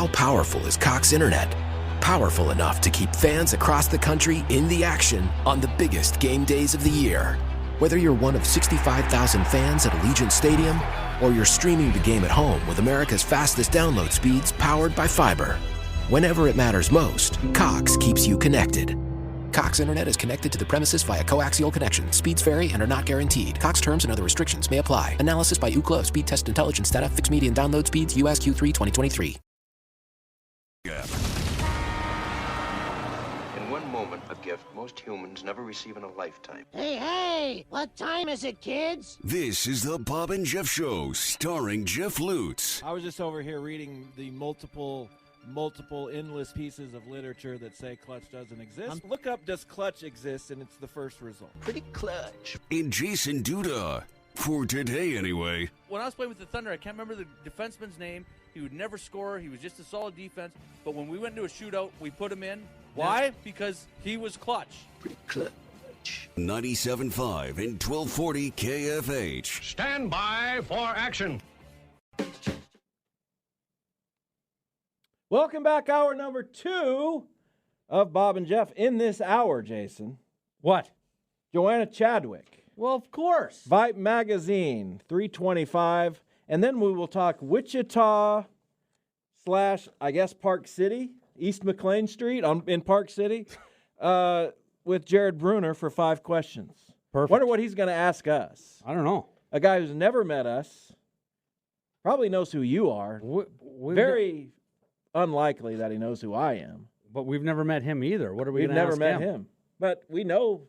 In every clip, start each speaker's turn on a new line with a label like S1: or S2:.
S1: How powerful is Cox Internet? Powerful enough to keep fans across the country in the action on the biggest game days of the year. Whether you're one of 65,000 fans at Allegiant Stadium or you're streaming the game at home with America's fastest download speeds powered by fiber. Whenever it matters most, Cox keeps you connected. Cox Internet is connected to the premises via coaxial connection. Speeds vary and are not guaranteed. Cox terms and other restrictions may apply. Analysis by Ookla of Speed Test Intelligence data. Fixed median download speeds. US Q3 2023.
S2: In one moment, a gift most humans never receive in a lifetime.
S3: Hey, what time is it, kids?
S4: This is the Bob and Jeff Show, starring Jeff Lutz.
S5: I was just over here reading the multiple endless pieces of literature that say clutch doesn't exist. Look up does clutch exist, and it's the first result.
S2: Pretty clutch.
S4: And Jason Duda. For today, anyway.
S6: When I was playing with the Thunder, I can't remember the defenseman's name. He would never score. He was just a solid defense. But when we went into a shootout, we put him in. Why? Because he was clutch.
S2: Pretty clutch.
S4: 97.5 and 1240 KFH.
S7: Stand by for action.
S5: Welcome back, hour number 2 of Bob and Jeff. In this hour, Jason.
S8: What?
S5: Joanna Chadwick.
S8: Well, of course.
S5: Vype Magazine, 325. And then we will talk Wichita / I guess Park City, East McLean Street in Park City, with Jared Bruner for 5 questions.
S8: Perfect.
S5: Wonder what he's going to ask us.
S8: I don't know.
S5: A guy who's never met us, probably knows who you are. Very unlikely that he knows who I am.
S8: But we've never met him either. What are we
S5: We've
S8: going to
S5: never
S8: ask
S5: met him. But we know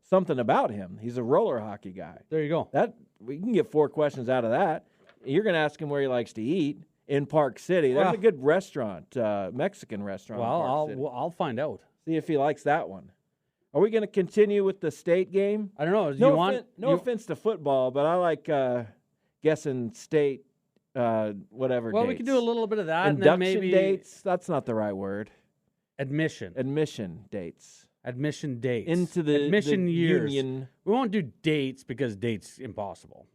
S5: something about him. He's a roller hockey guy.
S8: There you go.
S5: That we can get 4 questions out of that. You're going to ask him where he likes to eat in Park City. There's a good restaurant, Mexican restaurant.
S8: Well,
S5: in Park City.
S8: I'll find out.
S5: See if he likes that one. Are we going to continue with the state game?
S8: I don't know.
S5: No offense to football, but I like guessing state whatever.
S8: Well,
S5: dates.
S8: we can do a little bit of that.
S5: Induction
S8: and then maybe
S5: dates. That's not the right word.
S8: Admission
S5: dates.
S8: Admission dates.
S5: Into the
S8: admission
S5: the
S8: years.
S5: Union.
S8: We won't do dates because dates impossible.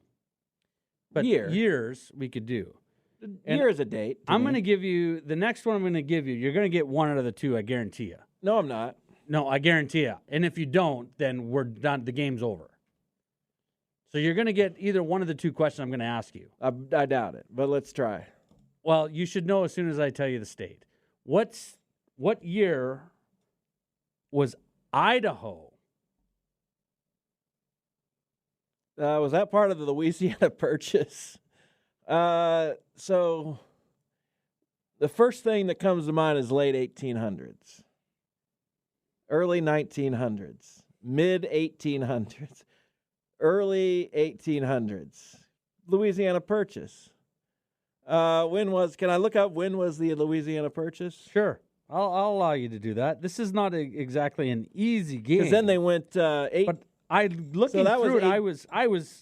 S8: But years we could do.
S5: Year is a date.
S8: I'm going to give you the next one. I'm going to give you. You're going to get one out of the 2. I guarantee you.
S5: No, I'm not.
S8: No, I guarantee you. And if you don't, then we're done. The game's over. So you're going to get either one of the 2 questions I'm going to ask you.
S5: I doubt it, but let's try.
S8: Well, you should know as soon as I tell you the state. What year was Idaho?
S5: Was that part of the Louisiana Purchase? So the first thing that comes to mind is late 1800s, early 1900s, mid 1800s, early 1800s. Louisiana Purchase. Can I look up when was the Louisiana Purchase?
S8: Sure. I'll allow you to do that. This is not exactly an easy game.
S5: Because then they went
S8: But looking through it,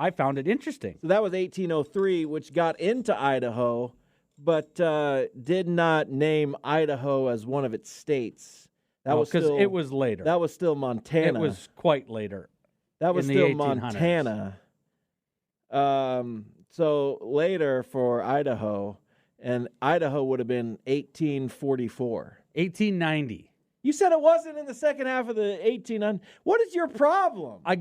S8: I found it interesting.
S5: So that was 1803, which got into Idaho, but did not name Idaho as one of its states. That was because
S8: it was later.
S5: That was still Montana.
S8: It was quite later.
S5: That was still Montana. So later for Idaho, and Idaho would have been 1844.
S8: 1890.
S5: You said it wasn't in the second half of the 1800s. What is your problem?
S8: I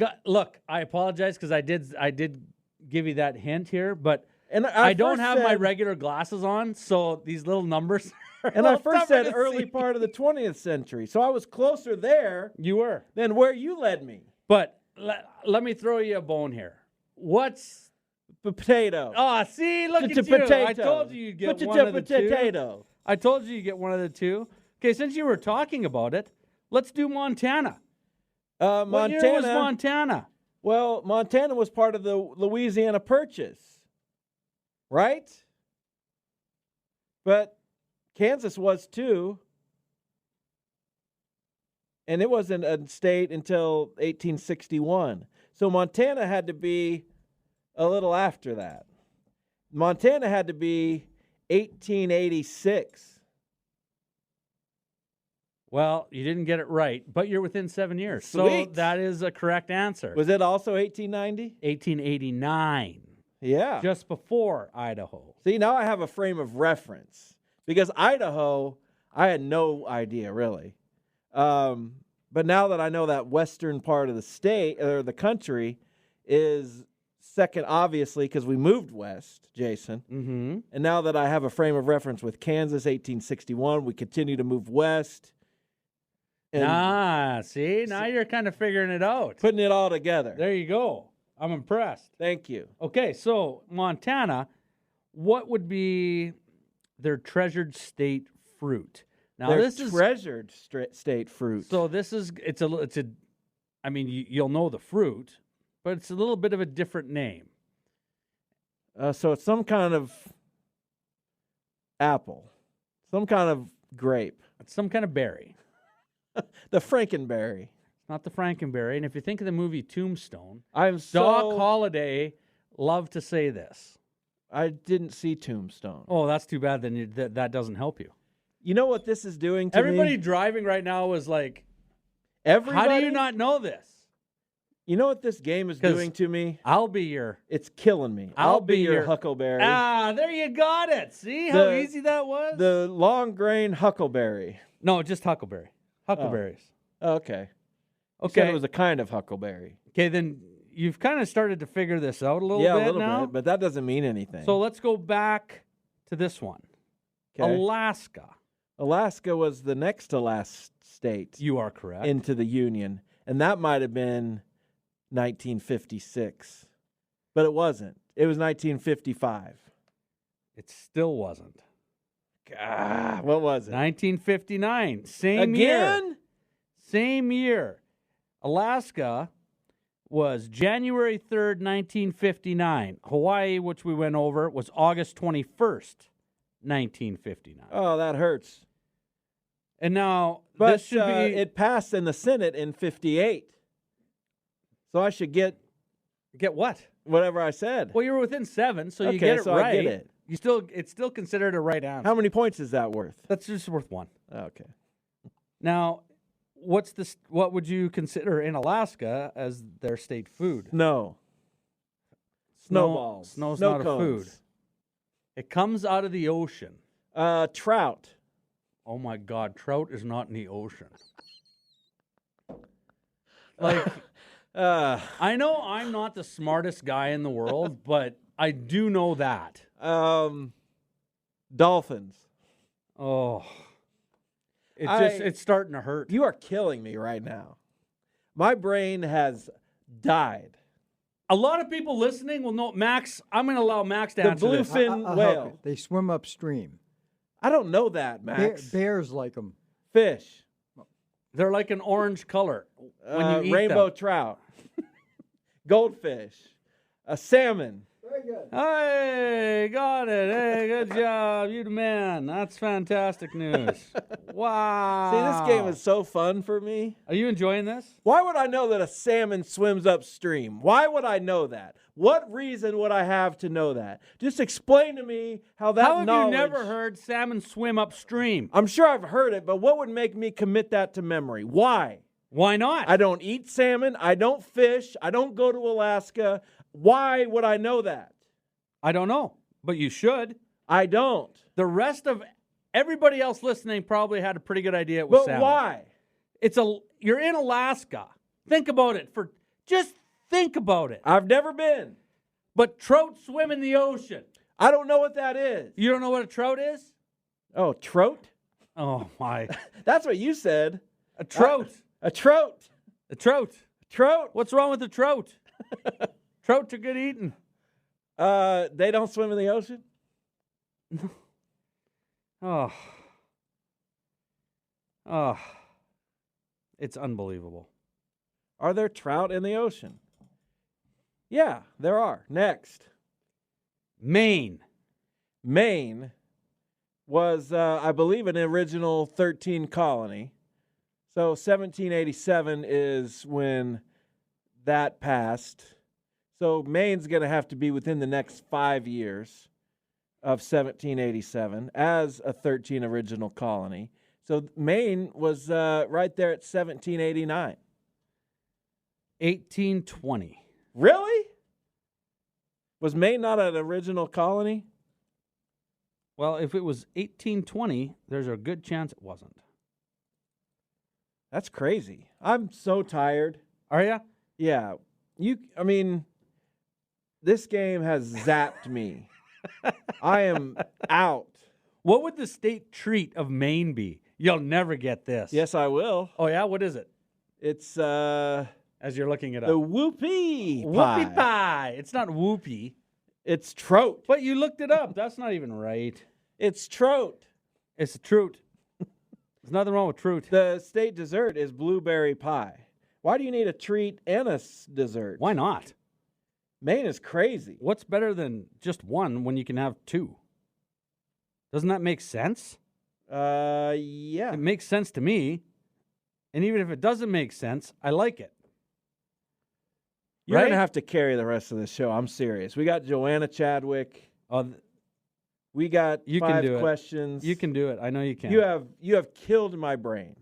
S8: apologize because I did give you that hint here, but
S5: and
S8: I don't have my regular glasses on, so these little numbers are
S5: and I first said early part of the 20th century, so I was closer there.
S8: You were.
S5: Than where you led me.
S8: But let me throw you a bone here. What's
S5: potato?
S8: Oh, see, look at you.
S5: Potato.
S8: I told you you'd get one of the 2.
S5: Potato.
S8: I told you you'd get one of the 2. Okay, since you were talking about it, let's do Montana. What year was Montana?
S5: Well, Montana was part of the Louisiana Purchase, right? But Kansas was too. And it wasn't a state until 1861. So Montana had to be a little after that. Montana had to be 1886.
S8: Well, you didn't get it right, but you're within 7 years.
S5: Sweet.
S8: So that is a correct answer.
S5: Was it also 1890?
S8: 1889.
S5: Yeah.
S8: Just before Idaho.
S5: See, now I have a frame of reference. Because Idaho, I had no idea really. But now that I know that western part of the state or the country is second, obviously, because we moved west, Jason.
S8: Mm-hmm.
S5: And now that I have a frame of reference with Kansas, 1861, we continue to move west. And
S8: See, now you're kind of figuring it out.
S5: putting it all together.
S8: There you go. I'm impressed.
S5: Thank you.
S8: Okay, so Montana, what would be their treasured state fruit? Now
S5: Their
S8: this is
S5: treasured state fruit.
S8: so this is it's a I mean you'll know the fruit, but it's a little bit of a different name.
S5: So it's some kind of apple, some kind of grape,
S8: It's some kind of berry.
S5: the Frankenberry.
S8: Not the Frankenberry. And if you think of the movie Tombstone,
S5: I'm
S8: Doc
S5: so
S8: Holliday loved to say this.
S5: I didn't see Tombstone.
S8: Oh, that's too bad. Then that doesn't help you.
S5: You know what this is doing to
S8: Everybody
S5: me?
S8: driving right now is like,
S5: Everybody.
S8: how do you not know this?
S5: You know what this game is
S8: 'Cause
S5: doing to me?
S8: I'll be your.
S5: It's killing me.
S8: I'll
S5: be
S8: be
S5: your
S8: your-
S5: huckleberry.
S8: Ah, there you got it. See how
S5: The-
S8: easy that was?
S5: The long grain huckleberry.
S8: No, just huckleberry. Huckleberries.
S5: Okay. You said
S8: Okay.
S5: it was a kind of huckleberry.
S8: Okay, then you've kind of started to figure this out a little
S5: Yeah,
S8: bit
S5: a little
S8: now.
S5: bit, but that doesn't mean anything.
S8: So let's go back to this one.
S5: Okay.
S8: Alaska.
S5: Alaska was the next to last state
S8: You are correct.
S5: into the Union, and that might have been 1956, but it wasn't. It was 1955.
S8: It still wasn't.
S5: God, what was it?
S8: 1959. Same year.
S5: Again?
S8: Same year. Alaska was January 3rd, 1959. Hawaii, which we went over, was August 21st, 1959.
S5: Oh, that hurts.
S8: And now
S5: But
S8: this should be
S5: it passed in the Senate in 58. So I should get
S8: get what?
S5: whatever I said.
S8: Well, you were within 7, so you
S5: Okay,
S8: get it
S5: so I
S8: right.
S5: get it.
S8: It's still considered a right answer.
S5: How many points is that worth?
S8: That's just worth 1.
S5: Okay.
S8: Now, what would you consider in Alaska as their state food?
S5: No. Snowballs.
S8: Snow's
S5: Snow
S8: not a
S5: cones.
S8: food. It comes out of the ocean.
S5: Trout.
S8: Oh my God, trout is not in the ocean. Like, I know I'm not the smartest guy in the world, but I do know that.
S5: Dolphins.
S8: Oh,
S5: I-
S8: it's starting to hurt.
S5: You are killing me right now. My brain has died.
S8: A lot of people listening will know. Max, I'm going to allow Max to
S5: The
S8: answer this.
S5: bluefin
S9: I'll help
S5: whale.
S9: you. They swim upstream.
S5: I don't know that, Max.
S9: Bears like them.
S5: Fish.
S8: They're like an orange color when you eat
S5: Rainbow
S8: them.
S5: trout. Goldfish. A salmon.
S9: Very good.
S8: Hey, got it. Hey, good job. You the man. That's fantastic news. Wow.
S5: See, this game is so fun for me.
S8: Are you enjoying this?
S5: Why would I know that a salmon swims upstream? Why would I know that? What reason would I have to know that? Just explain to me how that
S8: How have
S5: knowledge...
S8: you never heard salmon swim upstream?
S5: I'm sure I've heard it, but what would make me commit that to memory? Why?
S8: Why not?
S5: I don't eat salmon. I don't fish. I don't go to Alaska. Why would I know that?
S8: I don't know, but you should.
S5: I don't.
S8: The rest of everybody else listening probably had a pretty good idea it was
S5: But
S8: salmon.
S5: why?
S8: You're in Alaska. Think about it. Just think about it.
S5: I've never been.
S8: But trout swim in the ocean.
S5: I don't know what that is.
S8: You don't know what a trout is?
S5: Oh, trout?
S8: Oh my.
S5: That's what you said.
S8: A trout.
S5: A trout.
S8: A trout.
S5: Trout.
S8: What's wrong with the trout? Trout are good eating.
S5: They don't swim in the ocean?
S8: Oh. Oh. It's unbelievable.
S5: Are there trout in the ocean? Yeah, there are. Next.
S8: Maine.
S5: Maine was, I believe, an original 13 colony. So 1787 is when that passed. So Maine's going to have to be within the next 5 years of 1787 as a 13 original colony. So Maine was right there at 1789.
S8: 1820.
S5: Really? Was Maine not an original colony?
S8: Well, if it was 1820, there's a good chance it wasn't.
S5: That's crazy. I'm so tired.
S8: Are you?
S5: Yeah. This game has zapped me. I am out.
S8: What would the state treat of Maine be? You'll never get this.
S5: Yes, I will.
S8: Oh, yeah? What is it?
S5: It's
S8: As you're looking it up.
S5: the whoopie pie.
S8: Whoopie pie. It's not whoopie.
S5: It's trout.
S8: But you looked it up. That's not even right.
S5: It's trout.
S8: It's a trout. There's nothing wrong with trout.
S5: The state dessert is blueberry pie. Why do you need a treat and a dessert?
S8: Why not?
S5: Maine is crazy.
S8: What's better than just one when you can have two? Doesn't that make sense?
S5: Yeah.
S8: It makes sense to me. And even if it doesn't make sense, I like it.
S5: You're
S8: Right?
S5: going to have to carry the rest of the show. I'm serious. We got Joanna Chadwick. We got
S8: You can
S5: 5
S8: do it.
S5: questions.
S8: You can do it. I know you can.
S5: You have killed my brain.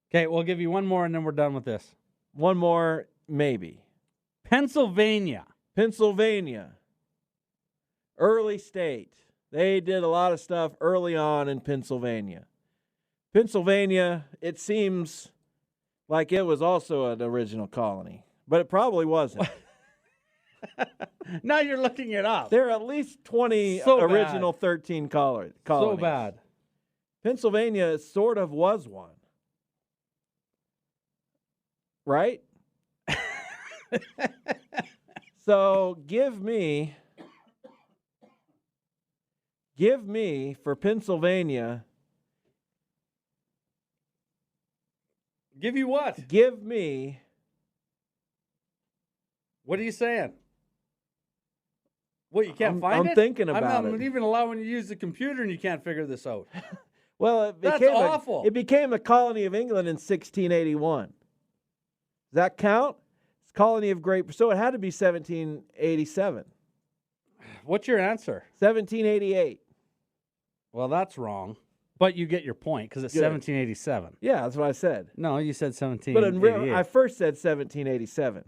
S8: Okay, we'll give you one more and then we're done with this.
S5: One more, maybe.
S8: Pennsylvania.
S5: Early state. They did a lot of stuff early on in Pennsylvania. Pennsylvania, it seems like it was also an original colony, but it probably wasn't.
S8: Now you're looking it up.
S5: There are at least 20
S8: So
S5: original
S8: bad.
S5: 13 colonies.
S8: So bad.
S5: Pennsylvania sort of was one. Right? So give me for Pennsylvania.
S8: Give you what?
S5: Give me.
S8: What are you saying? What, you can't find it?
S5: I'm thinking about
S8: I'm
S5: it.
S8: not even allowing you to use the computer and you can't figure this out.
S5: Well,
S8: That's awful.
S5: It became a colony of England in 1681. Does that count? It's a colony of Great. So it had to be 1787.
S8: What's your answer?
S5: 1788.
S8: Well, that's wrong. But you get your point because it's
S5: Good.
S8: 1787.
S5: Yeah, that's what I said.
S8: No, you said
S5: But
S8: 1788.
S5: I first said 1787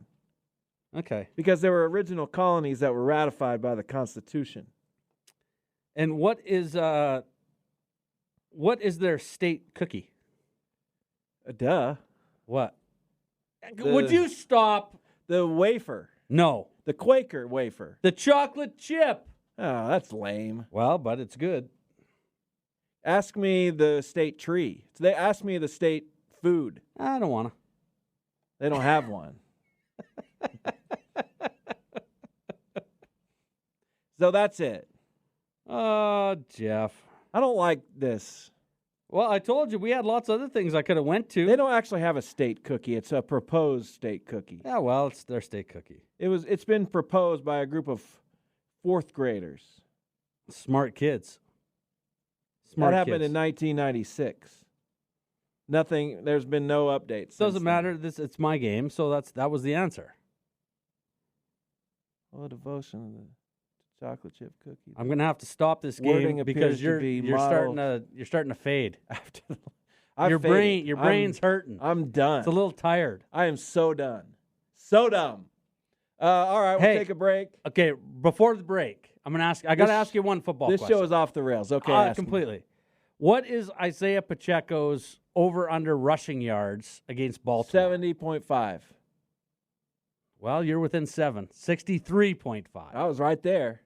S8: Okay.
S5: because there were original colonies that were ratified by the Constitution.
S8: And what is their state cookie?
S5: Duh.
S8: What? Would you stop?
S5: The wafer.
S8: No.
S5: The Quaker wafer.
S8: The chocolate chip.
S5: Oh, that's lame.
S8: Well, but it's good.
S5: Ask me the state tree. So they ask me the state food.
S8: I don't want to.
S5: They don't have one. So that's it.
S8: Oh, Jeff.
S5: I don't like this.
S8: Well, I told you we had lots of other things I could have went to.
S5: They don't actually have a state cookie. It's a proposed state cookie.
S8: Yeah, well, it's their state cookie.
S5: It's been proposed by a group of 4th graders.
S8: Smart kids.
S5: That happened in 1996. Nothing. There's been no updates.
S8: Doesn't matter. It's my game, so that was the answer.
S5: Well, a devotion of the chocolate chip cookie.
S8: I'm gonna have to stop this
S5: Wording
S8: game
S5: appears
S8: because
S5: to be
S8: you're starting to fade.
S5: After
S8: Your brain's hurting.
S5: I'm done.
S8: It's a little tired.
S5: I am so done. So dumb. All right, we'll take a break.
S8: Okay, before the break, I'm gonna ask. I gotta ask you one football
S5: This
S8: question.
S5: show is off the rails. Okay, ask me.
S8: completely. What is Isaiah Pacheco's over/under rushing yards against Baltimore?
S5: 70.5.
S8: Well, you're within 7. 63.5.
S5: I was right there.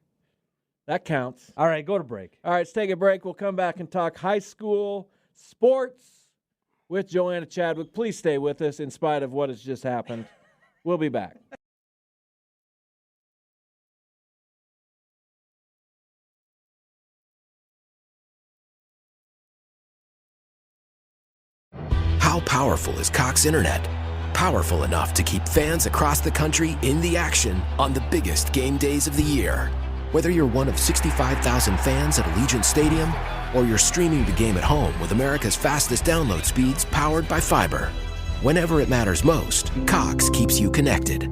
S5: That counts.
S8: All right, go to break.
S5: All right, let's take a break. We'll come back and talk high school sports with Joanna Chadwick. Please stay with us in spite of what has just happened. We'll be back.
S1: How powerful is Cox Internet? Powerful enough to keep fans across the country in the action on the biggest game days of the year. Whether you're one of 65,000 fans at Allegiant Stadium or you're streaming the game at home with America's fastest download speeds powered by fiber. Whenever it matters most, Cox keeps you connected.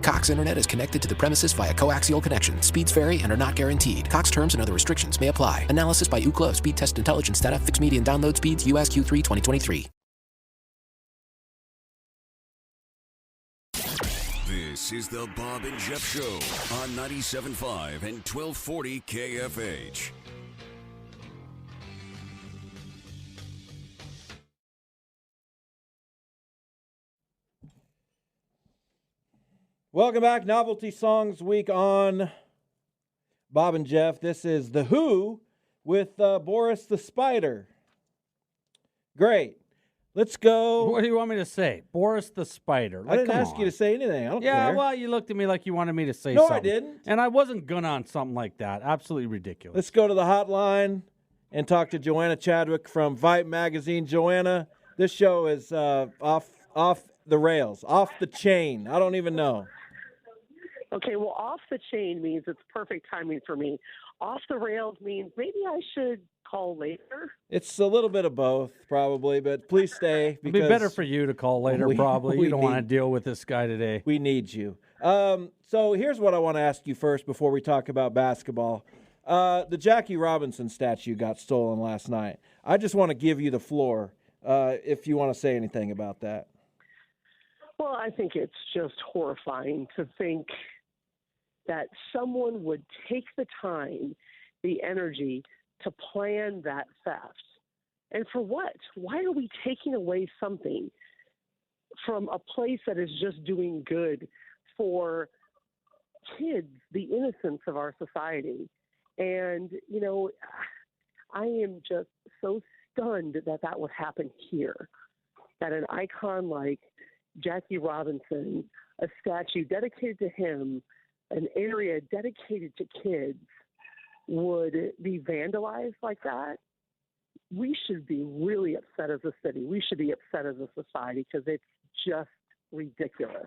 S1: Cox Internet is connected to the premises via coaxial connection. Speeds vary and are not guaranteed. Cox terms and other restrictions may apply. Analysis by Ookla of Speed Test Intelligence data. Fixed median download speeds. US Q3 2023.
S4: This is the Bob and Jeff Show on 97.5 and 1240 KFH.
S5: Welcome back. Novelty Songs Week on Bob and Jeff. This is The Who with Boris the Spider. Great. Let's go.
S8: What do you want me to say? Boris the Spider.
S5: I didn't
S8: come
S5: ask you
S8: on.
S5: to say anything. I don't
S8: Yeah,
S5: care.
S8: well, you looked at me like you wanted me to say
S5: No,
S8: something.
S5: I didn't.
S8: And I wasn't gonna on something like that. Absolutely ridiculous.
S5: Let's go to the hotline and talk to Joanna Chadwick from Vype Magazine. Joanna, this show is off the rails, off the chain. I don't even know.
S10: Okay, well, off the chain means it's perfect timing for me. Off the rails means maybe I should call later.
S5: It's a little bit of both, probably, but please stay.
S8: It'd be better for you to call later, probably. You don't want to deal with this guy today.
S5: We need you. So here's what I want to ask you first before we talk about basketball. The Jackie Robinson statue got stolen last night. I just want to give you the floor if you want to say anything about that.
S10: Well, I think it's just horrifying to think that someone would take the time, the energy to plan that theft. And for what? Why are we taking away something from a place that is just doing good for kids, the innocence of our society? And, you know, I am just so stunned that that would happen here, that an icon like Jackie Robinson, a statue dedicated to him, an area dedicated to kids, would be vandalized like that. We should be really upset as a city. We should be upset as a society because it's just ridiculous.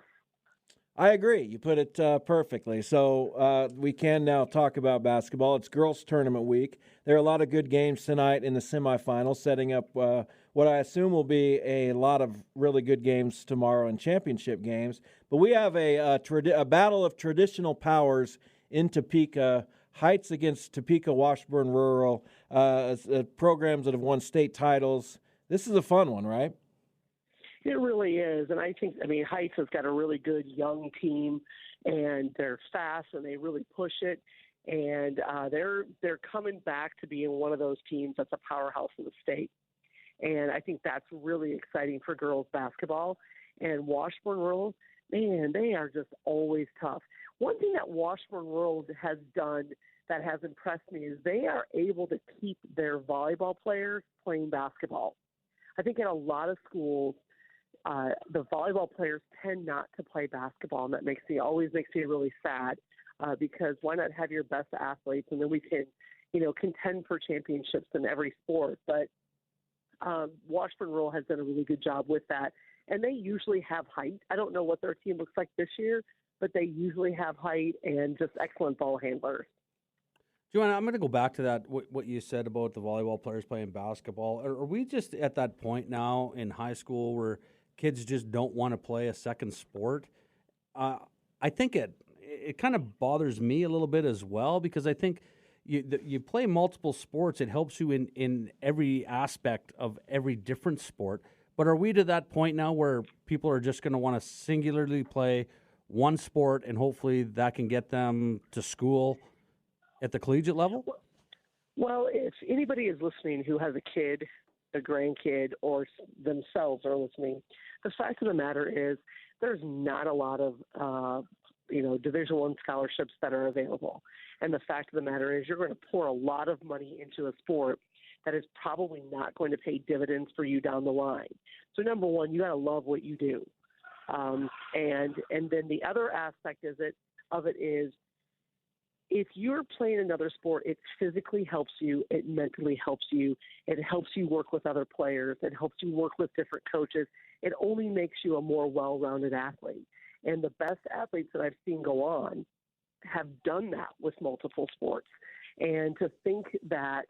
S5: I agree. You put it perfectly. So we can now talk about basketball. It's girls' tournament week. There are a lot of good games tonight in the semifinals, setting up what I assume will be a lot of really good games tomorrow in championship games. But we have a battle of traditional powers in Topeka. Heights against Topeka Washburn Rural, programs that have won state titles. This is a fun one, right?
S10: It really is. And I think, Heights has got a really good young team, and they're fast and they really push it. And they're coming back to being one of those teams that's a powerhouse in the state. And I think that's really exciting for girls basketball. And Washburn Rural, man, they are just always tough. One thing that Washburn Rural has done that has impressed me is they are able to keep their volleyball players playing basketball. I think in a lot of schools, the volleyball players tend not to play basketball, and that always makes me really sad because why not have your best athletes, and then we can, contend for championships in every sport. But Washburn Rural has done a really good job with that, and they usually have height. I don't know what their team looks like this year, but they usually have height and just excellent ball handlers.
S8: Joanna, I'm going to go back to that, what you said about the volleyball players playing basketball. Are we just at that point now in high school where kids just don't want to play a second sport? I think it kind of bothers me a little bit as well, because I think you play multiple sports. It helps you in every aspect of every different sport. But are we to that point now where people are just going to want to singularly play one sport, and hopefully that can get them to school at the collegiate level?
S10: Well, if anybody is listening who has a kid, a grandkid, or themselves are listening, the fact of the matter is there's not a lot of Division I scholarships that are available. And the fact of the matter is you're going to pour a lot of money into a sport that is probably not going to pay dividends for you down the line. So number one, you got to love what you do. And then the other aspect of it is if you're playing another sport, it physically helps you, it mentally helps you, it helps you work with other players, it helps you work with different coaches. It only makes you a more well-rounded athlete. And the best athletes that I've seen go on have done that with multiple sports. And to think that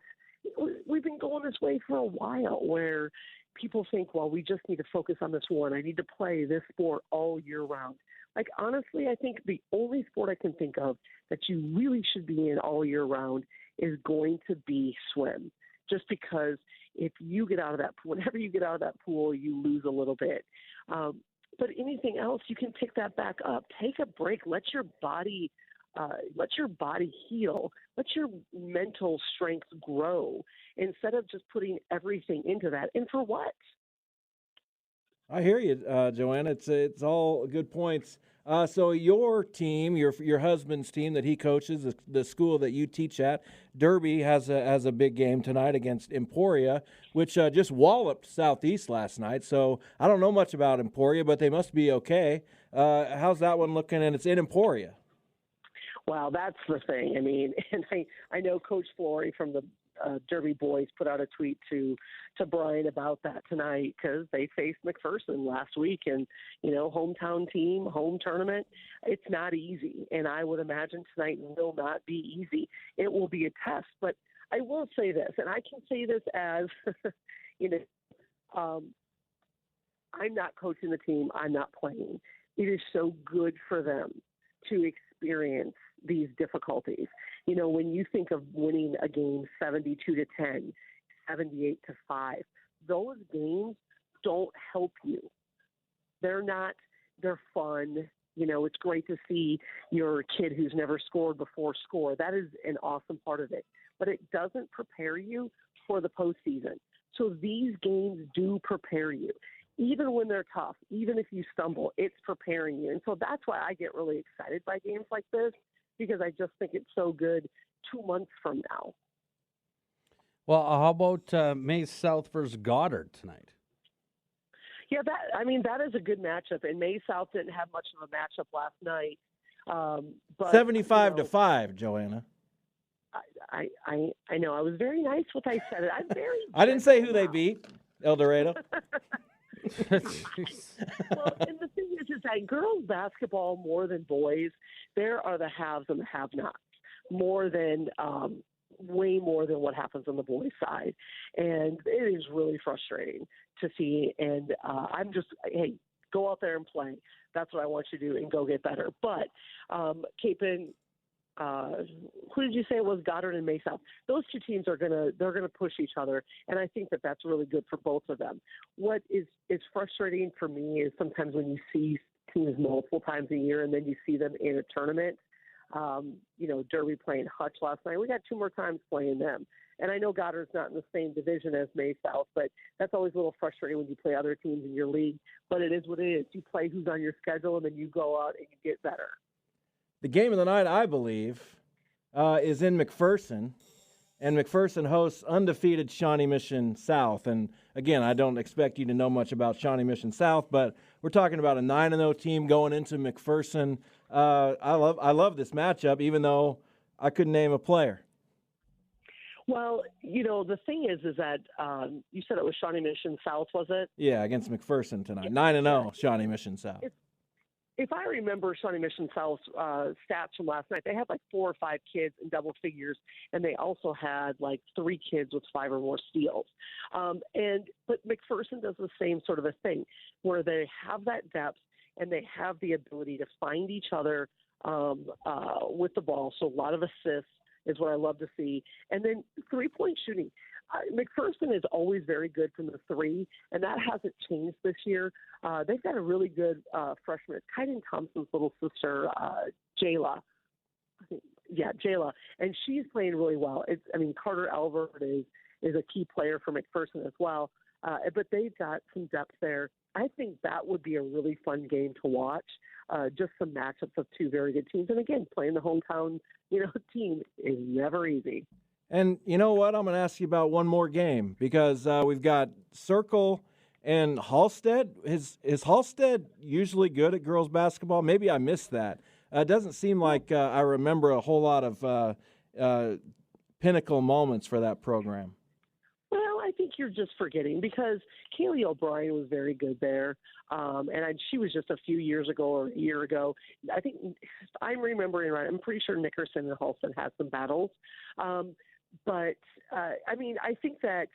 S10: we've been going this way for a while, where people think, well, we just need to focus on this one. I need to play this sport all year round. Like, honestly, I think the only sport I can think of that you really should be in all year round is going to be swim. Just because if you get out of that, whenever you get out of that pool, you lose a little bit. But anything else, you can pick that back up. Take a break. Let your body heal. Let your mental strength grow instead of just putting everything into that. And for what?
S5: I hear you, Joanna. It's all good points. So your team, your husband's team that he coaches, the school that you teach at, Derby has a big game tonight against Emporia, which just walloped Southeast last night. So I don't know much about Emporia, but they must be okay. How's that one looking? And it's in Emporia.
S10: Well, that's the thing. I mean, and I know Coach Flory from the Derby boys put out a tweet to Brian about that tonight because they faced McPherson last week, and hometown team, home tournament. It's not easy, and I would imagine tonight will not be easy. It will be a test, but I will say this, and I can say this as I'm not coaching the team. I'm not playing. It is so good for them to experience these difficulties. When you think of winning a game 72-10, 78-5, those games don't help you. They're fun. It's great to see your kid who's never scored before score. That is an awesome part of it. But it doesn't prepare you for the postseason. So these games do prepare you. Even when they're tough, even if you stumble, it's preparing you. And so that's why I get really excited by games like this, because I just think it's so good 2 months from now.
S8: Well, how about Mays South versus Goddard tonight?
S10: Yeah, that is a good matchup. And Mays South didn't have much of a matchup last night. But
S5: 75-5, Joanna.
S10: I know. I was very nice what I said.
S5: I didn't say who they beat, El Dorado.
S10: Well, and the thing is that girls basketball more than boys, there are the haves and the have-nots, way more than what happens on the boys' side, and it is really frustrating to see. And I'm just, hey, go out there and play. That's what I want you to do, and go get better. But keeping. Who did you say it was? Goddard and Mays South. Those two teams they're gonna push each other, and I think that that's really good for both of them. What is frustrating for me is sometimes when you see teams multiple times a year, and then you see them in a tournament. Derby playing Hutch last night. We got 2 more times playing them, and I know Goddard's not in the same division as Mays South, but that's always a little frustrating when you play other teams in your league. But it is what it is. You play who's on your schedule, and then you go out and you get better.
S5: The game of the night, I believe, is in McPherson, and McPherson hosts undefeated Shawnee Mission South. And again, I don't expect you to know much about Shawnee Mission South, but we're talking about a 9-0 team going into McPherson. I love this matchup, even though I couldn't name a player.
S10: Well, the thing is that you said it was Shawnee Mission South, was it?
S5: Yeah, against McPherson tonight. 9-0 Shawnee Mission South.
S10: If I remember Shawnee Mission South's stats from last night, they had like 4 or 5 kids in double figures, and they also had like 3 kids with 5 or more steals. But McPherson does the same sort of a thing, where they have that depth and they have the ability to find each other with the ball. So a lot of assists is what I love to see, and then 3-point shooting. McPherson is always very good from the 3, and that hasn't changed this year. They've got a really good freshman. It's Kaiden Thompson's little sister, Jayla. Jayla, and she's playing really well. Carter Albert is a key player for McPherson as well, but they've got some depth there. I think that would be a really fun game to watch. Just some matchups of 2 very good teams, and again, playing the hometown team is never easy.
S5: And you know what? I'm going to ask you about one more game because we've got Circle and Halstead. Is Halstead usually good at girls basketball? Maybe I missed that. It doesn't seem like I remember a whole lot of pinnacle moments for that program.
S10: Well, I think you're just forgetting because Kaylee O'Brien was very good there. She was just a few years ago or a year ago. I think if I'm remembering right. I'm pretty sure Nickerson and Halstead had some battles. But I think that,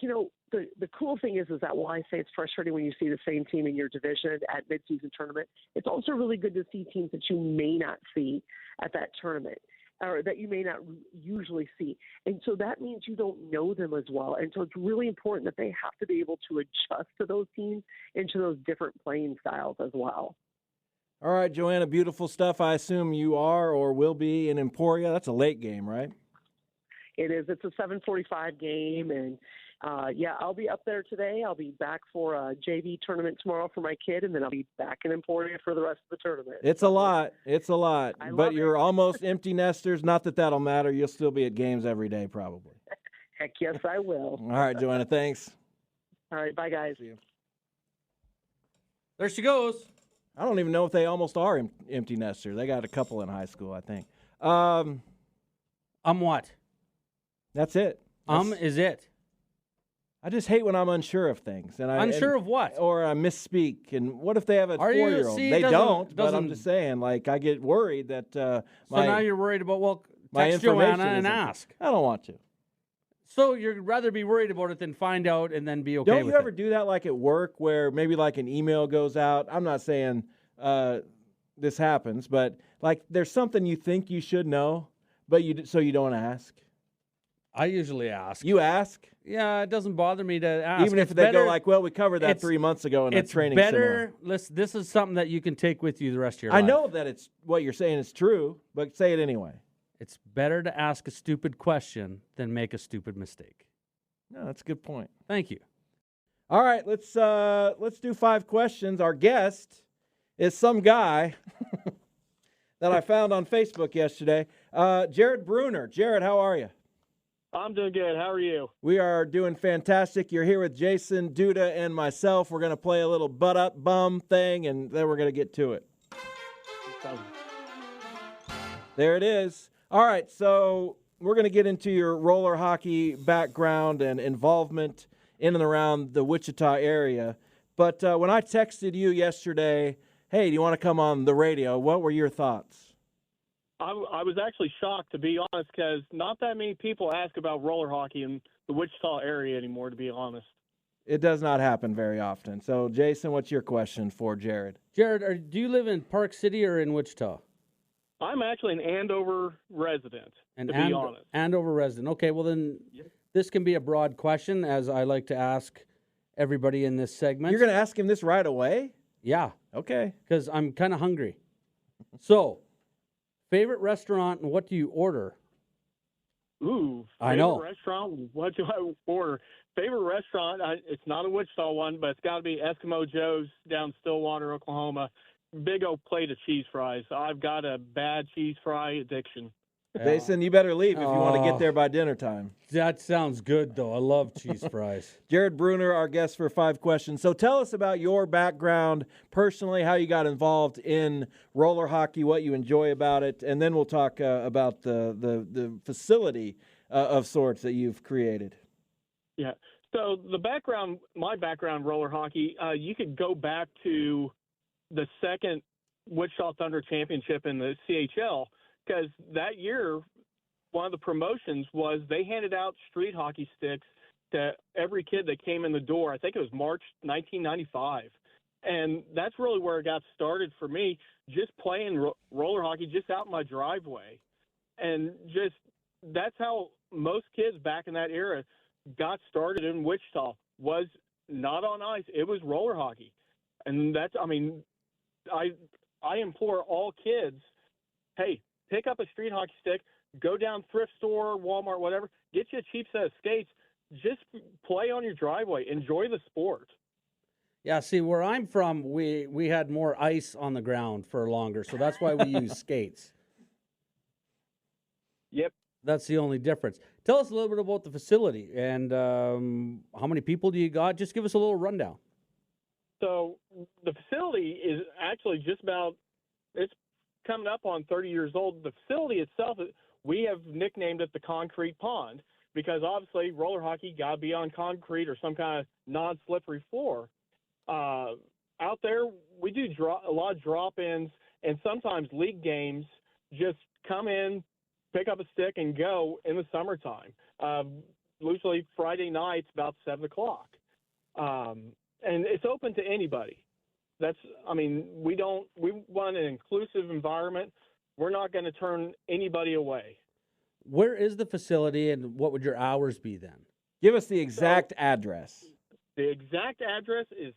S10: the cool thing is that while I say it's frustrating when you see the same team in your division at midseason tournament, it's also really good to see teams that you may not see at that tournament or that you may not usually see. And so that means you don't know them as well. And so it's really important that they have to be able to adjust to those teams and to those different playing styles as well.
S5: All right, Joanna, beautiful stuff. I assume you are or will be in Emporia. That's a late game, right?
S10: It is. It's a 7:45 game, and I'll be up there today. I'll be back for a JV tournament tomorrow for my kid, and then I'll be back in Emporia for the rest of the tournament.
S5: It's a lot. It's a lot.
S10: I
S5: But
S10: love
S5: you're
S10: it.
S5: almost empty nesters. Not that that'll matter. You'll still be at games every day, probably.
S10: Heck yes, I will.
S5: All right, Joanna. Thanks.
S10: All right, bye, guys.
S5: See you.
S8: There she goes.
S5: I don't even know if they almost are empty nesters. They got a couple in high school, I think.
S8: What?
S5: That's it.
S8: Is it?
S5: I just hate when I'm unsure of things.
S8: Unsure of what?
S5: Or I misspeak. And what if they have a
S8: Are you?
S5: 4-year-old?
S8: See,
S5: They
S8: doesn't-
S5: don't, but I'm
S8: doesn't-
S5: just saying, like, I get worried that
S8: So now you're worried about,
S5: my
S8: text
S5: information
S8: Joanna and
S5: isn't-
S8: ask.
S5: I don't want to.
S8: So you'd rather be worried about it than find out and then be okay
S5: Don't
S8: with
S5: you ever
S8: it.
S5: do that, like at work, where maybe like an email goes out? I'm not saying this happens, but like there's something you think you should know, but so you don't ask.
S8: I usually ask.
S5: You ask,
S8: Yeah, it doesn't bother me to ask.
S5: even if
S8: It's
S5: they
S8: better-
S5: go like, "Well, we covered that
S8: it's-
S5: 3 months ago in a
S8: It's
S5: training
S8: better.
S5: seminar."
S8: Listen, this is something that you can take with you the rest of your
S5: I
S8: life.
S5: know that it's what you're saying is true, but say it anyway.
S8: It's better to ask a stupid question than make a stupid mistake.
S5: No, that's a good point.
S8: Thank you.
S5: All right, let's do 5 questions. Our guest is some guy that I found on Facebook yesterday, Jared Bruner. Jared, how are you?
S11: I'm doing good. How are you?
S5: We are doing fantastic. You're here with Jason, Duda, and myself. We're going to play a little butt up bum thing, and then we're going to get to it. There it is. All right, so we're going to get into your roller hockey background and involvement in and around the Wichita area. But when I texted you yesterday, hey, do you want to come on the radio, what were your thoughts?
S11: I was actually shocked, to be honest, because not that many people ask about roller hockey in the Wichita area anymore, to be honest.
S5: It does not happen very often. So, Jason, what's your question for Jared?
S8: Jared, do you live in Park City or in Wichita?
S11: I'm actually an Andover resident, to be honest.
S8: Andover resident. Okay, well then this can be a broad question, as I like to ask everybody in this segment.
S5: You're going to ask him this right away?
S8: Yeah.
S5: Okay.
S8: Because I'm kind of hungry. So, favorite restaurant and what do you order?
S11: Ooh,
S8: I know.
S11: Favorite restaurant? What do I order? Favorite restaurant? It's not a Wichita one, but it's got to be Eskimo Joe's down Stillwater, Oklahoma. Big old plate of cheese fries. I've got a bad cheese fry addiction.
S5: Jason, you better leave if you want to get there by dinner time.
S8: That sounds good, though. I love cheese fries.
S5: Jared Bruner, our guest for 5 questions. So tell us about your background personally, how you got involved in roller hockey, what you enjoy about it, and then we'll talk about the facility of sorts that you've created.
S11: Yeah. So my background roller hockey, you could go back to the second Wichita Thunder championship in the CHL, because that year, one of the promotions was they handed out street hockey sticks to every kid that came in the door. I think it was March 1995. And that's really where it got started for me, just playing roller hockey just out in my driveway. And just that's how most kids back in that era got started in Wichita, was not on ice. It was roller hockey. And I implore all kids, hey, pick up a street hockey stick, go down thrift store, Walmart, whatever, get you a cheap set of skates, just play on your driveway, enjoy the sport.
S8: Yeah, see, where I'm from, we had more ice on the ground for longer, so that's why we use skates.
S11: Yep.
S8: That's the only difference. Tell us a little bit about the facility and how many people do you got? Just give us a little rundown.
S11: So the facility is actually it's coming up on 30 years old. The facility itself, we have nicknamed it the Concrete Pond, because obviously roller hockey got to be on concrete or some kind of non-slippery floor. Out there, we do a lot of drop-ins, and sometimes league games just come in, pick up a stick, and go in the summertime. Usually Friday nights about 7 o'clock. And it's open to anybody. We want an inclusive environment. We're not going to turn anybody away.
S8: Where is the facility and what would your hours be then?
S5: Give us the exact address.
S11: The exact address is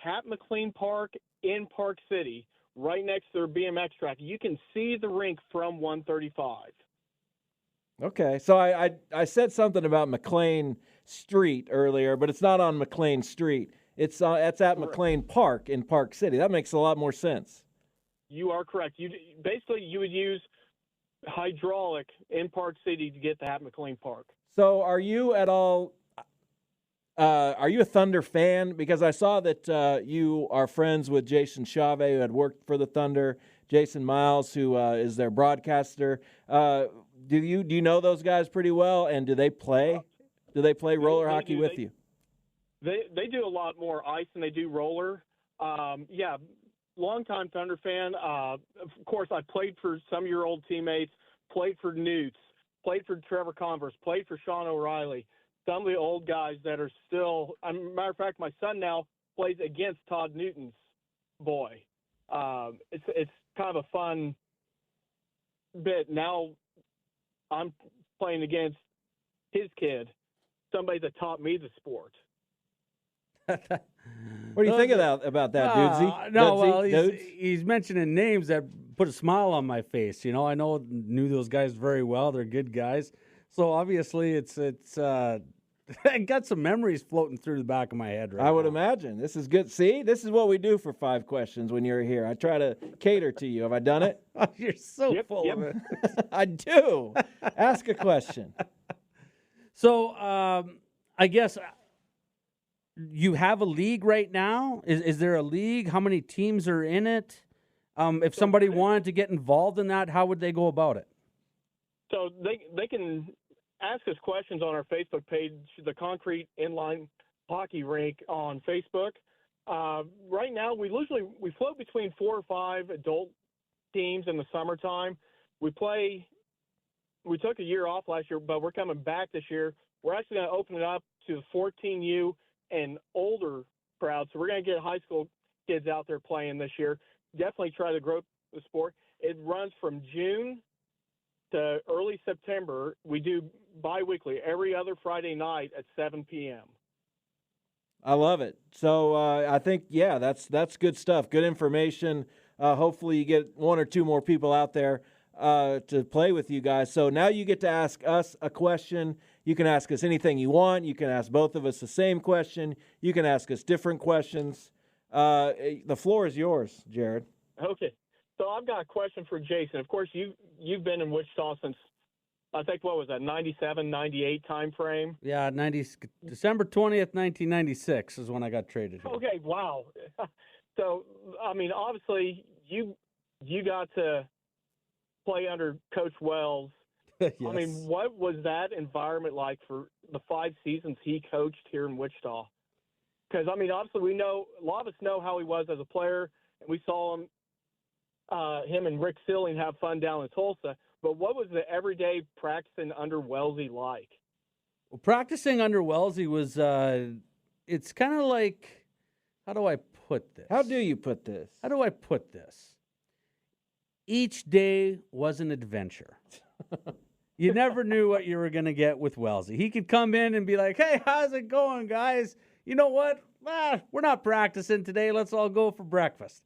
S11: Pat McLean Park in Park City, right next to their BMX track. You can see the rink from 135.
S5: Okay, so I said something about McLean Street earlier, but it's not on McLean Street. It's at McLean Park in Park City. That makes a lot more sense.
S11: You are correct. You would use hydraulic in Park City to get to McLean Park.
S5: So are you at all? Are you a Thunder fan? Because I saw that you are friends with Jason Chave, who had worked for the Thunder. Jason Miles, who is their broadcaster. Do you know those guys pretty well? And do they play? Do they play roller hockey with you?
S11: They do a lot more ice than they do roller. Yeah, longtime Thunder fan. Of course, I played for some of your old teammates. Played for Newts. Played for Trevor Converse. Played for Sean O'Reilly. Some of the old guys that are still. Matter of fact, my son now plays against Todd Newton's boy. It's kind of a fun bit. Now I'm playing against his kid, somebody that taught me the sport.
S5: What do you think about that, Dudesy?
S8: No, well, he's mentioning names that put a smile on my face. You know, I knew those guys very well. They're good guys. So obviously, it's I got some memories floating through the back of my head right now.
S5: I would imagine. This is good. See, this is what we do for 5 questions when you're here. I try to cater to you. Have I done it?
S8: You're so full of it.
S5: I do. Ask a question.
S8: So I guess you have a league right now. Is there a league? How many teams are in it? If somebody wanted to get involved in that, how would they go about it?
S11: So they can ask us questions on our Facebook page, the Concrete Inline Hockey Rink on Facebook. Right now, we float between 4 or 5 adult teams in the summertime. We took a year off last year, but we're coming back this year. We're actually going to open it up to the 14U and older crowd. So we're going to get high school kids out there playing this year. Definitely try to grow the sport. It runs from June to early September. We do bi-weekly, every other Friday night at 7 p.m.
S5: I love it. So I think, yeah, that's good stuff. Good information. Hopefully you get 1 or 2 more people out there to play with you guys. So now you get to ask us a question. You can ask us anything you want. You can ask both of us the same question. You can ask us different questions. The floor is yours, Jared.
S11: Okay. So I've got a question for Jason. Of course, you've been in Wichita since, I think, what was that, 97, 98 time frame?
S8: Yeah, December 20th, 1996 is when I got traded here.
S11: Okay, wow. So, I mean, obviously, you got to play under Coach Wells.
S8: Yes.
S11: I mean, what was that environment like for the 5 seasons he coached here in Wichita? Because, I mean, obviously, a lot of us know how he was as a player, and we saw him and Rick Sealing have fun down in Tulsa. But what was the everyday practicing under Wellesley like?
S8: Well, practicing under Wellesley was, it's kind of like, how do I put this?
S5: How do you put this?
S8: How do I put this? Each day was an adventure. You never knew what you were going to get with Wellesley. He could come in and be like, hey, how's it going, guys? You know what? We're not practicing today. Let's all go for breakfast.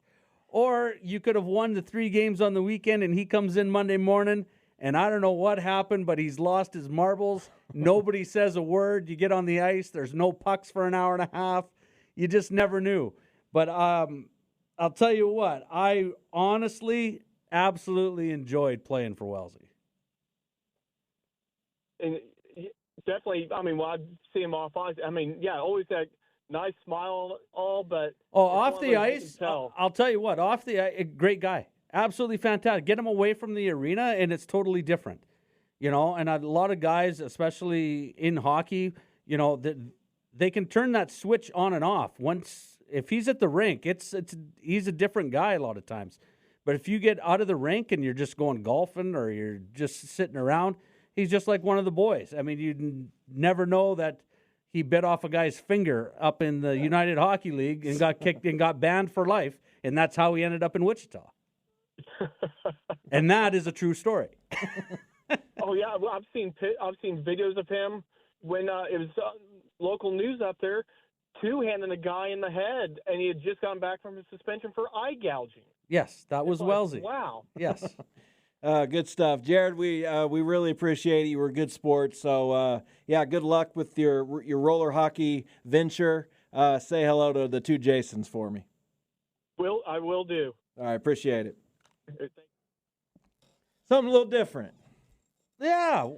S8: Or you could have won the 3 games on the weekend, and he comes in Monday morning, and I don't know what happened, but he's lost his marbles. Nobody says a word. You get on the ice. There's no pucks for an hour and a half. You just never knew. But I'll tell you what. I honestly absolutely enjoyed playing for Wellesley.
S11: And definitely, I mean, I see him off ice. I mean, yeah, always that nice smile, all, but
S8: off the ice, I'll tell you what, off the ice, great guy, absolutely fantastic. Get him away from the arena, and it's totally different, you know. And a lot of guys, especially in hockey, you know, they can turn that switch on and off. Once if he's at the rink, he's a different guy a lot of times. But if you get out of the rink and you're just going golfing or you're just sitting around, he's just like one of the boys. I mean, you never know that he bit off a guy's finger up in the United Hockey League and got kicked and got banned for life, and that's how he ended up in Wichita. And that is a true story.
S11: Oh yeah, well, I've seen videos of him when it was local news up there, 2-handing a guy in the head, and he had just gone back from his suspension for eye gouging.
S8: Yes, that was Wellesley.
S11: Wow.
S8: Yes.
S5: Good stuff. Jared, we really appreciate it. You were a good sport. So, good luck with your roller hockey venture. Say hello to the two Jasons for me.
S11: I will do.
S5: All right, appreciate it. Something a little different.
S8: Yeah,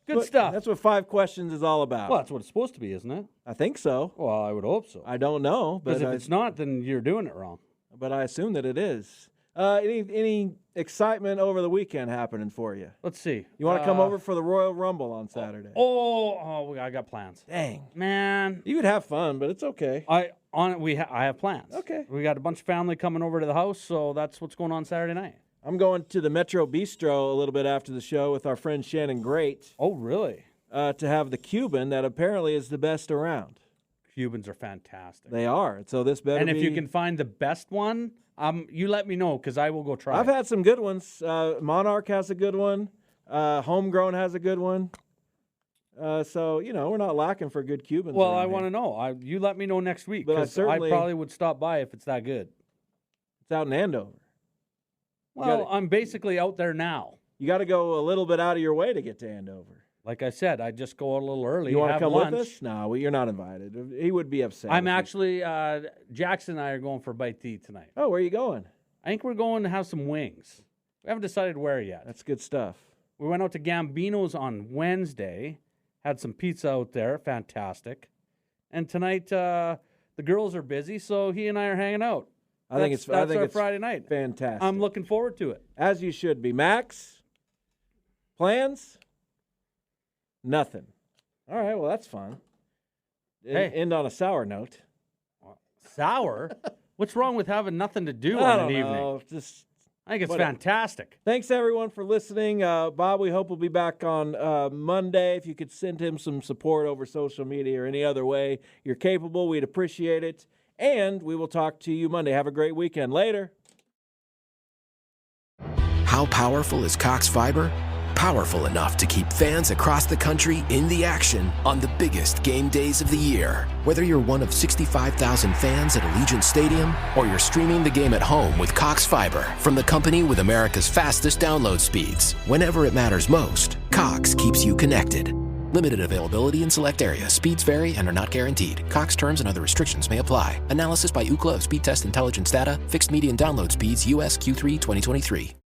S8: good stuff.
S5: That's what 5 questions is all about.
S8: Well, that's what it's supposed to be, isn't it?
S5: I think so.
S8: Well, I would hope so.
S5: I don't know.
S8: Because if it's not, then you're doing it wrong.
S5: But I assume that it is. Any excitement over the weekend happening for you?
S8: Let's see.
S5: You want to come over for the Royal Rumble on Saturday?
S8: I got plans.
S5: Dang,
S8: man!
S5: You would have fun, but it's okay.
S8: I have plans.
S5: Okay.
S8: We got a bunch of family coming over to the house, so that's what's going on Saturday night.
S5: I'm going to the Metro Bistro a little bit after the show with our friend Shannon Great.
S8: Oh, really?
S5: To have the Cuban that apparently is the best around.
S8: Cubans are fantastic.
S5: They are. So this better
S8: And
S5: be...
S8: if you can find the best one, you let me know because I will go try.
S5: I've had some good ones. Monarch has a good one. Homegrown has a good one. So, we're not lacking for good Cubans.
S8: Well, I want to know. You let me know next week because I probably would stop by if it's that good.
S5: It's out in Andover.
S8: Well, I'm basically out there now.
S5: You got to go a little bit out of your way to get to Andover.
S8: Like I said, I just go a little early.
S5: You want to come
S8: lunch.
S5: with us? No, you're not invited. He would be upset.
S8: I'm actually, Jackson and I are going for a bite to eat tonight.
S5: Oh, where are you going?
S8: I think we're going to have some wings. We haven't decided where yet.
S5: That's good stuff.
S8: We went out to Gambino's on Wednesday, had some pizza out there, fantastic. And tonight, the girls are busy, so he and I are hanging out.
S5: I think it's
S8: our Friday night.
S5: Fantastic.
S8: I'm looking forward to it.
S5: As you should be. Max, plans? Nothing. All right, well, that's fun. End on a sour note.
S8: Sour? What's wrong with having nothing to do
S5: I
S8: on
S5: don't
S8: an
S5: know.
S8: evening? I think it's fantastic.
S5: Thanks, everyone, for listening. Bob, we hope we'll be back on Monday. If you could send him some support over social media or any other way you're capable, we'd appreciate it. And we will talk to you Monday. Have a great weekend. Later.
S1: How powerful is Cox Fiber? Powerful enough to keep fans across the country in the action on the biggest game days of the year. Whether you're one of 65,000 fans at Allegiant Stadium or you're streaming the game at home with Cox Fiber from the company with America's fastest download speeds. Whenever it matters most, Cox keeps you connected. Limited availability in select areas. Speeds vary and are not guaranteed. Cox terms and other restrictions may apply. Analysis by Ookla of Speed Test Intelligence data. Fixed median download speeds US Q3 2023.